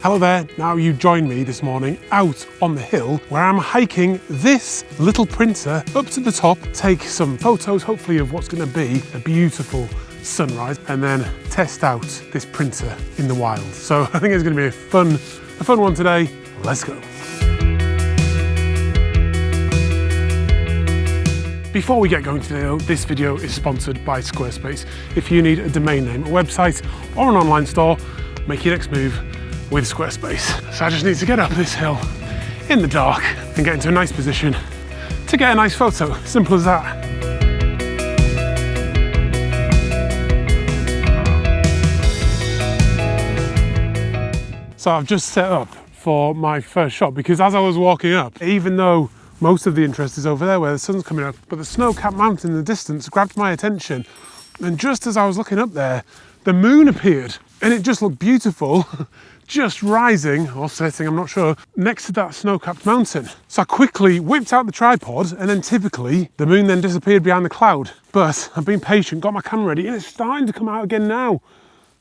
Hello there, now you join me this morning out on the hill where I'm hiking this little printer up to the top, take some photos hopefully of what's going to be a beautiful sunrise and then test out this printer in the wild. So I think it's going to be a fun one today. Let's go. Before we get going today though, this video is sponsored by Squarespace. If you need a domain name, a website or an online store, make your next move with Squarespace. So I just need to get up this hill in the dark and get into a nice position to get a nice photo. Simple as that. So I've just set up for my first shot because as I was walking up, even though most of the interest is over there where the sun's coming up, but the snow-capped mountain in the distance grabbed my attention. And just as I was looking up there, the moon appeared and it just looked beautiful. Just rising, or setting, I'm not sure, next to that snow-capped mountain. So I quickly whipped out the tripod and then typically the moon then disappeared behind the cloud. But I've been patient, got my camera ready and it's starting to come out again now.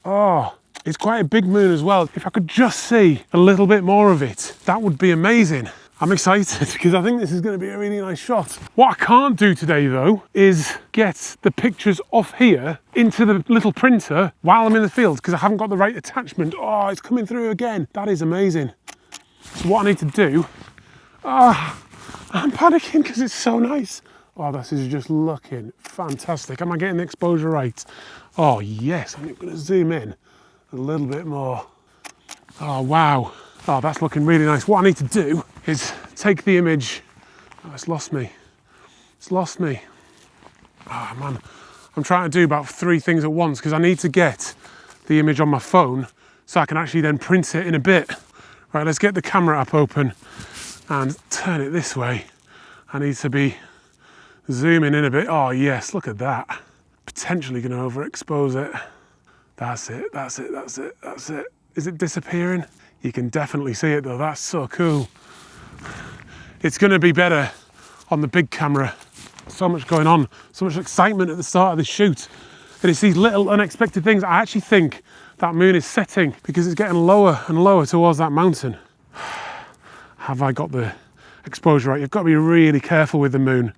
Oh, it's quite a big moon as well. If I could just see a little bit more of it, that would be amazing. I'm excited because I think this is going to be a really nice shot. What I can't do today though is get the pictures off here into the little printer while I'm in the field because I haven't got the right attachment. Oh, it's coming through again. That is amazing. So what I need to do, I'm panicking because it's so nice. Oh, this is just looking fantastic. Am I getting the exposure right? Oh yes, I'm going to zoom in a little bit more. Oh wow. Oh, that's looking really nice. What I need to do is take the image. Oh, it's lost me. It's lost me. Oh man, I'm trying to do about 3 things at once because I need to get the image on my phone so I can actually then print it in a bit. Right, let's get the camera app open and turn it this way. I need to be zooming in a bit. Oh yes, look at that. Potentially going to overexpose it. That's it, that's it, that's it, that's it. Is it disappearing? You can definitely see it though, that's so cool. It's going to be better on the big camera. So much going on, so much excitement at the start of the shoot. And it's these little unexpected things. I actually think that moon is setting because it's getting lower and lower towards that mountain. Have I got the exposure right? You've got to be really careful with the moon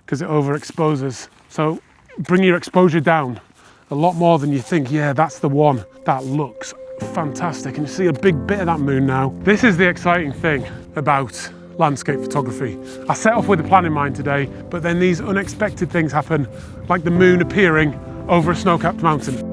because it overexposes. So bring your exposure down a lot more than you think. Yeah, that's the one. That looks fantastic, and you see a big bit of that moon now. This is the exciting thing about landscape photography. I set off with a plan in mind today, but then these unexpected things happen, like the moon appearing over a snow-capped mountain.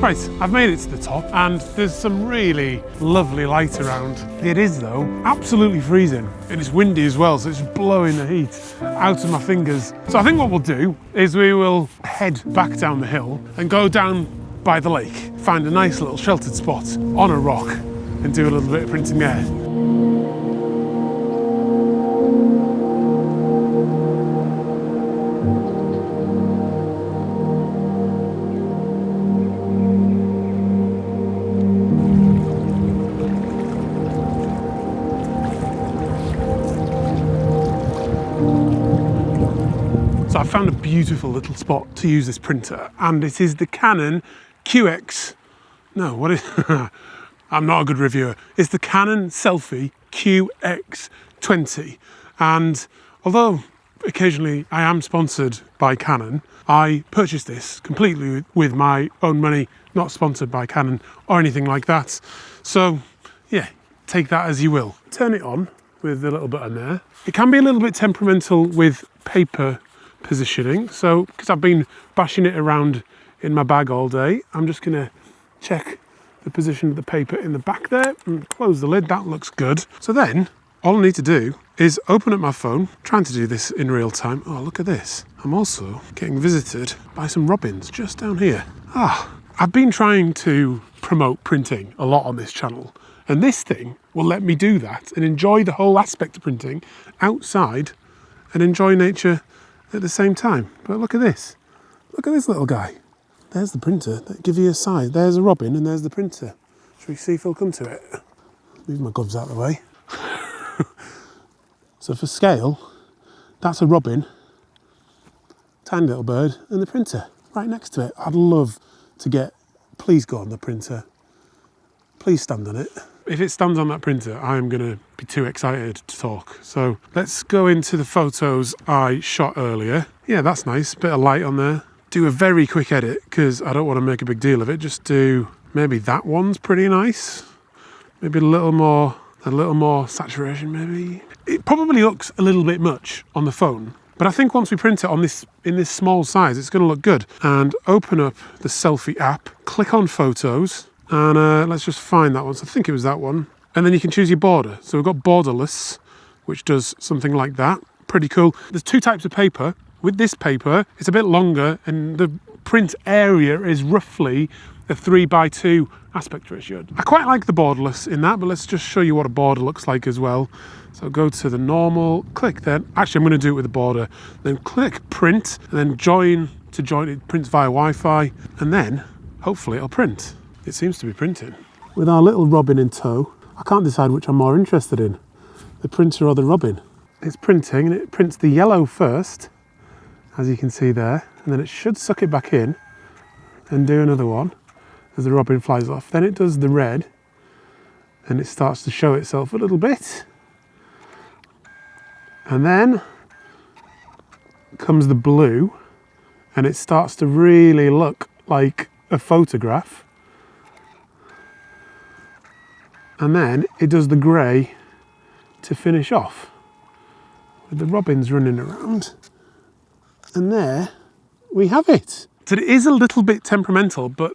Right, I've made it to the top and there's some really lovely light around. It is though absolutely freezing and it's windy as well, so it's blowing the heat out of my fingers. So I think what we'll do is we will head back down the hill and go down by the lake, find a nice little sheltered spot on a rock and do a little bit of printing there. So I found a beautiful little spot to use this printer and it is the Canon I'm not a good reviewer. It's the Canon Selphy QX20 and although occasionally I am sponsored by Canon, I purchased this completely with my own money, not sponsored by Canon or anything like that. So yeah, take that as you will. Turn it on with the little button there. It can be a little bit temperamental with paper positioning, so because I've been bashing it around in my bag all day, I'm just going to check the position of the paper in the back there and close the lid. That looks good. So then all I need to do is open up my phone, trying to do this in real time. Oh, look at this. I'm also getting visited by some robins just down here. I've been trying to promote printing a lot on this channel And this thing will let me do that and enjoy the whole aspect of printing outside and enjoy nature at the same time. But look at this. Look at this little guy. There's the printer. Give you a side. There's a robin and there's the printer. Shall we see if he'll come to it? Move my gloves out of the way. So for scale, that's a robin, tiny little bird, and the printer right next to it. I'd love to get, please go on the printer. Please stand on it. If it stands on that printer, I'm going to be too excited to talk. So let's go into the photos I shot earlier. Yeah, that's nice. Bit of light on there. Do a very quick edit because I don't want to make a big deal of it. Just do, maybe that one's pretty nice. Maybe a little more saturation maybe. It probably looks a little bit much on the phone, but I think once we print it on this in this small size, it's going to look good. And open up the Selphy app, click on photos, and let's just find that one. So I think it was that one. And then you can choose your border. So we've got borderless, which does something like that. Pretty cool. There's two types of paper. With this paper, it's a bit longer and the print area is roughly a 3:2 aspect ratio. I quite like the borderless in that, but let's just show you what a border looks like as well. So go to the normal, click then. Actually, I'm going to do it with the border. Then click print, and then join to join. It prints via Wi-Fi, and then hopefully it'll print. It seems to be printing. With our little robin in tow, I can't decide which I'm more interested in, the printer or the robin. It's printing, and it prints the yellow first, as you can see there, and then it should suck it back in and do another one as the robin flies off. Then it does the red, and it starts to show itself a little bit. And then comes the blue, and it starts to really look like a photograph. And then it does the grey to finish off, with the robins running around. And there we have it. So it is a little bit temperamental, but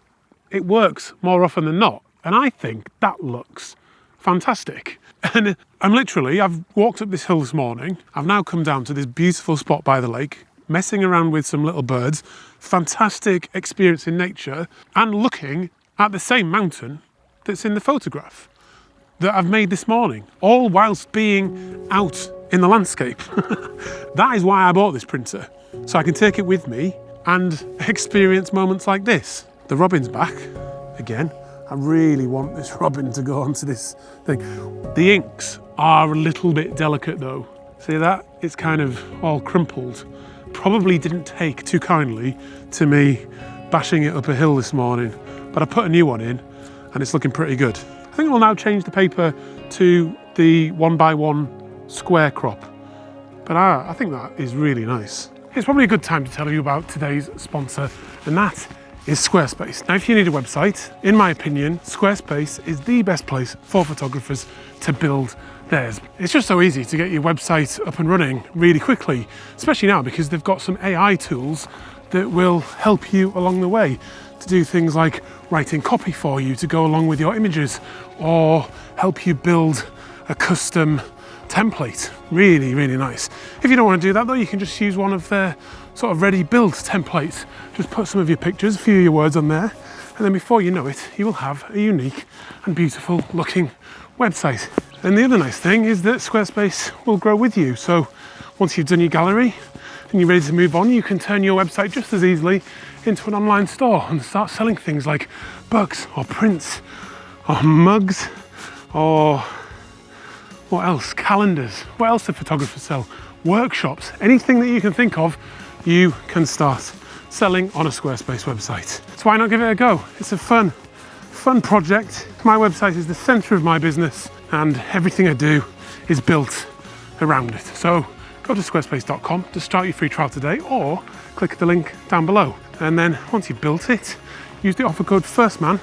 it works more often than not. And I think that looks fantastic. And I've walked up this hill this morning. I've now come down to this beautiful spot by the lake, messing around with some little birds, fantastic experience in nature, and looking at the same mountain that's in the photograph that I've made this morning, all whilst being out in the landscape. That is why I bought this printer, so I can take it with me and experience moments like this. The robin's back again. I really want this robin to go onto this thing. The inks are a little bit delicate though. See that? It's kind of all crumpled. Probably didn't take too kindly to me bashing it up a hill this morning, but I put a new one in and it's looking pretty good. I think I'll now change the paper to the 1x1 square crop, but I think that is really nice. It's probably a good time to tell you about today's sponsor, and that is Squarespace. Now, if you need a website, in my opinion, Squarespace is the best place for photographers to build theirs. It's just so easy to get your website up and running really quickly, especially now because they've got some AI tools that will help you along the way to do things like writing copy for you to go along with your images, or help you build a custom template. Really, really nice. If you don't want to do that though, you can just use one of their sort of ready build templates. Just put some of your pictures, a few of your words on there, and then before you know it, you will have a unique and beautiful looking website. And the other nice thing is that Squarespace will grow with you. So once you've done your gallery and you're ready to move on, you can turn your website just as easily into an online store and start selling things like books or prints or mugs or what else? Calendars. What else do photographers sell? Workshops. Anything that you can think of, you can start selling on a Squarespace website. So why not give it a go? It's a fun project. My website is the center of my business and everything I do is built around it. So go to squarespace.com to start your free trial today, or click the link down below. And then once you've built it, use the offer code FIRSTMAN,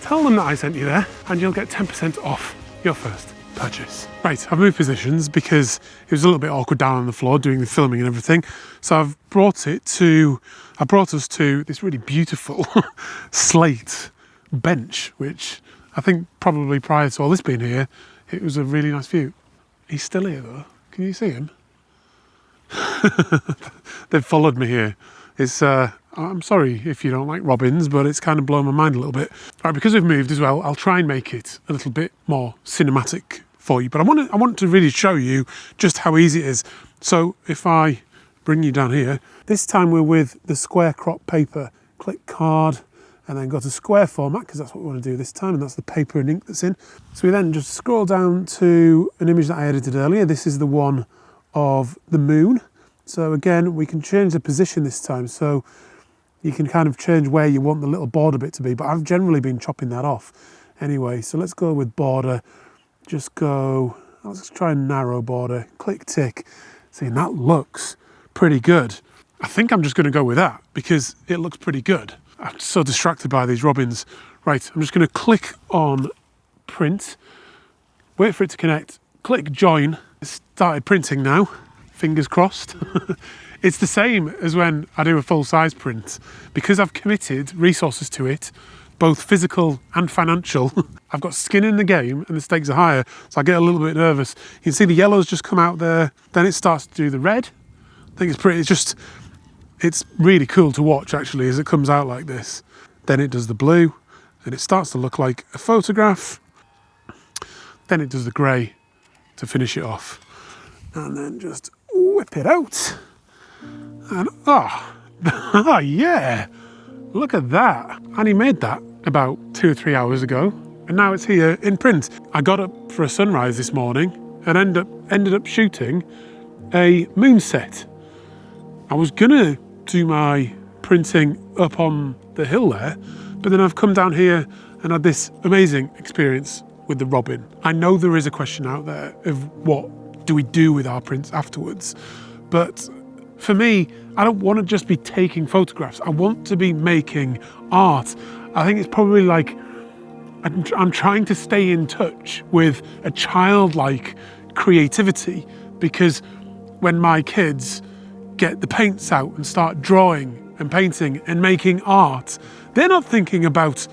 tell them that I sent you there, and you'll get 10% off your first purchase. Right, I've moved positions because it was a little bit awkward down on the floor doing the filming and everything. So I brought us to this really beautiful slate bench, which I think probably prior to all this being here, it was a really nice view. He's still here though. Can you see him? They've followed me here. It's, I'm sorry if you don't like robins, but it's kind of blown my mind a little bit. Right, because we've moved as well, I'll try and make it a little bit more cinematic for you. But I want to really show you just how easy it is. So if I bring you down here, this time we're with the square crop paper. Click card, and then go to square format, because that's what we want to do this time, and that's the paper and ink that's in. So we then just scroll down to an image that I edited earlier. This is the one of the moon. So again, we can change the position this time. So you can kind of change where you want the little border bit to be, but I've generally been chopping that off anyway. So let's go with border, just go, let's try and narrow border, click tick. See, and that looks pretty good. I think I'm just going to go with that because it looks pretty good. I'm so distracted by these robins. Right, I'm just going to click on print, wait for it to connect, click join. It started printing now, fingers crossed. It's the same as when I do a full-size print. Because I've committed resources to it, both physical and financial, I've got skin in the game and the stakes are higher, so I get a little bit nervous. You can see the yellows just come out there, then it starts to do the red. I think it's pretty, it's really cool to watch actually as it comes out like this. Then it does the blue and it starts to look like a photograph. Then it does the grey to finish it off. And then just whip it out. And oh yeah, look at that. I only made that about 2 or 3 hours ago and now it's here in print. I got up for a sunrise this morning and ended up shooting a moonset. I was gonna do my printing up on the hill there, but then I've come down here and had this amazing experience with the robin. I know there is a question out there of what do we do with our prints afterwards, but for me, I don't want to just be taking photographs. I want to be making art. I think it's probably like I'm trying to stay in touch with a childlike creativity, because when my kids get the paints out and start drawing and painting and making art, they're not thinking about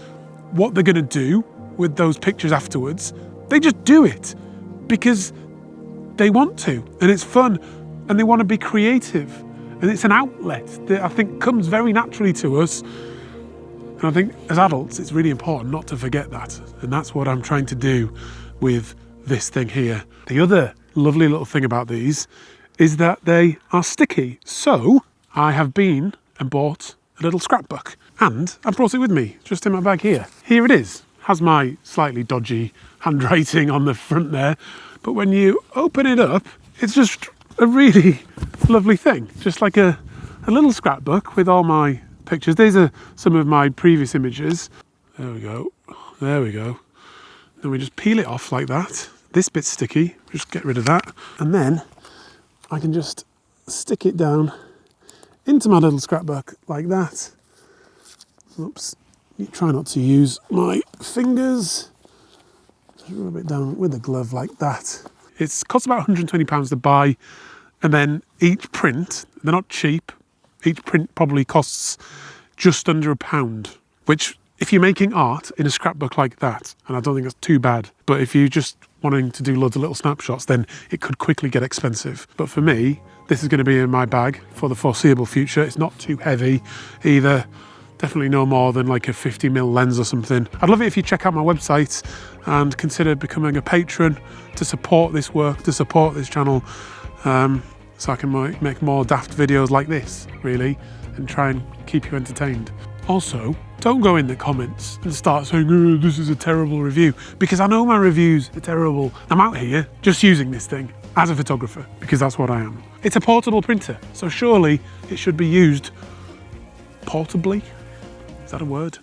what they're going to do with those pictures afterwards. They just do it because they want to and it's fun and they want to be creative, and it's an outlet that I think comes very naturally to us. And I think as adults it's really important not to forget that, and that's what I'm trying to do with this thing here. The other lovely little thing about these is that they are sticky. So I have been and bought a little scrapbook and I brought it with me just in my bag here. Here it is. Has my slightly dodgy handwriting on the front there, but when you open it up, it's just a really lovely thing. Just like a little scrapbook with all my pictures. These are some of my previous images. There we go. There we go. Then we just peel it off like that. This bit's sticky, just get rid of that. And then I can just stick it down into my little scrapbook like that. Oops, you try not to use my fingers. Just rub it down with a glove like that. It costs about £120 to buy, and then each print, they're not cheap, each print probably costs just under £1, which if you're making art in a scrapbook like that, and I don't think that's too bad, but if you're just wanting to do loads of little snapshots, then it could quickly get expensive. But for me, this is going to be in my bag for the foreseeable future. It's not too heavy either. Definitely no more than like a 50mm lens or something. I'd love it if you check out my website and consider becoming a patron to support this work, to support this channel, so I can make more daft videos like this, really, and try and keep you entertained. Also, don't go in the comments and start saying, oh, this is a terrible review, because I know my reviews are terrible. I'm out here just using this thing as a photographer, because that's what I am. It's a portable printer, so surely it should be used portably. Is that a word?